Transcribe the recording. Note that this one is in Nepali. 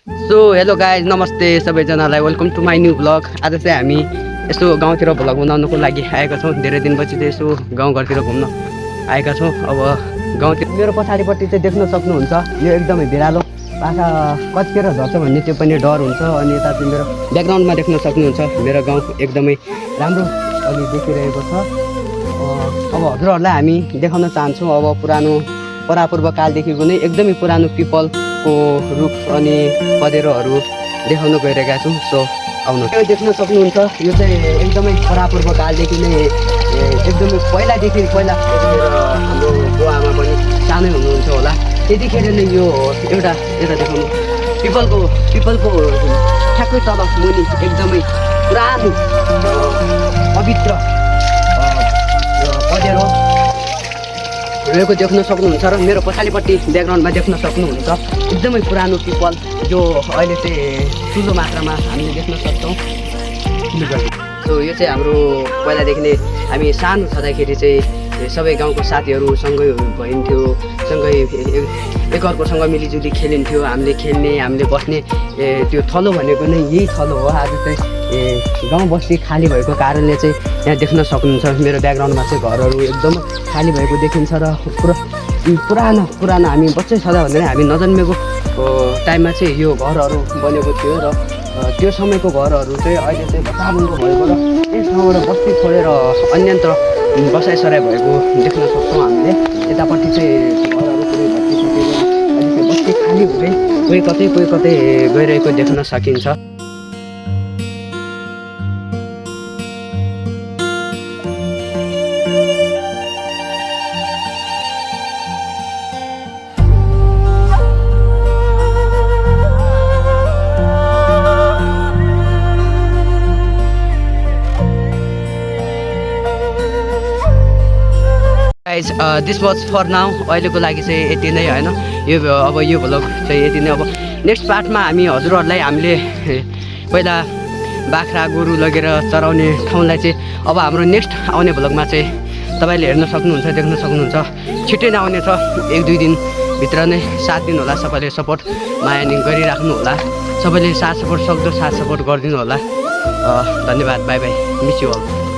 सो हेलो गाइज नमस्ते सबैजनालाई welcome to my new blog. आज चाहिँ हामी यसो गाउँतिर भ्लग बनाउनुको लागि आएका छौँ। धेरै दिनपछि चाहिँ यसो गाउँघरतिर घुम्न आएका छौँ। अब गाउँतिर मेरो पछाडिपट्टि चाहिँ देख्न सक्नुहुन्छ यो एकदमै भिरालो पाखा कतिखेर झर्छ भन्ने त्यो पनि डर हुन्छ। अनि यता चाहिँ मेरो ब्याकग्राउन्डमा देख्न सक्नुहुन्छ मेरो गाउँ एकदमै राम्रो अघि देखिरहेको छ। अब हजुरहरूलाई हामी देखाउन चाहन्छौँ अब पुरानो परापूर्व कालदेखिको नै एकदमै पुरानो पिपलको रुख अनि पँधेरोहरू देखाउन गइरहेका छौँ। सो आउनु यो देख्न सक्नुहुन्छ यो चाहिँ एकदमै परापूर्व कालदेखि नै एकदमै पहिलादेखि पहिला हाम्रो बुवा आमा पनि सानै हुनुहुन्छ होला त्यतिखेर नै यो एउटा देखाउनु पिपलको ठ्याक्कै तल मुनि एकदमै पुरानो पवित्र पँधेरो रहेको देख्न सक्नुहुन्छ र मेरो पछाडिपट्टि ब्याकग्राउन्डमा देख्न सक्नुहुन्छ एकदमै पुरानो पिपल जो अहिले चाहिँ ठुलो मात्रामा हामीले देख्न सक्छौँ। सो यो चाहिँ हाम्रो पहिलादेखि नै हामी सानो छँदाखेरि चाहिँ सबै गाउँको साथीहरू सँगै भइन्थ्यो, सँगै एकअर्कोसँग मिलिजुली खेलिन्थ्यो। हामीले खेल्ने हामीले बस्ने त्यो थलो भनेको नै यही थलो हो। आज चाहिँ गाउँ बस्ती खाली भएको कारणले चाहिँ यहाँ देख्न सक्नुहुन्छ मेरो ब्याकग्राउन्डमा चाहिँ घरहरू एकदम खाली भएको देखिन्छ र पुरानो हामी बच्चै छँदा भन्दा हामी नजन्मेको टाइममा चाहिँ यो घरहरू बनेको थियो र त्यो समयको घरहरू चाहिँ अहिले चाहिँ बसाबुङ्गो भएको र यस ठाउँबाट बस्ती छोडेर अन्यत्र बसाइसराई भएको देख्न सक्छौँ हामीले। यतापट्टि चाहिँ घरहरू पुरै भत्किसकेको अहिले चाहिँ बस्ती खाली हुँदै कोही कतै गइरहेको देख्न सकिन्छ। This was for now. अहिलेको लागि चाहिँ यति नै होइन। यो भ्लग चाहिँ यति नै। अब नेक्स्ट पार्टमा हजुरहरूलाई हामीले पहिला बाख्रा गोरु लगेर चराउने ठाउँलाई चाहिँ अब हाम्रो नेक्स्ट आउने भ्लगमा चाहिँ तपाईँले हेर्न सक्नुहुन्छ, देख्न सक्नुहुन्छ। छिट्टै नै आउने छ, 1-2 दिनभित्र नै। साथ दिनु होला, सबैले सपोर्ट माया गरिराख्नु होला। सबैले साथ सपोर्ट सक्दो साथ सपोर्ट गरिदिनु होला। धन्यवाद, bye bye, miss you all.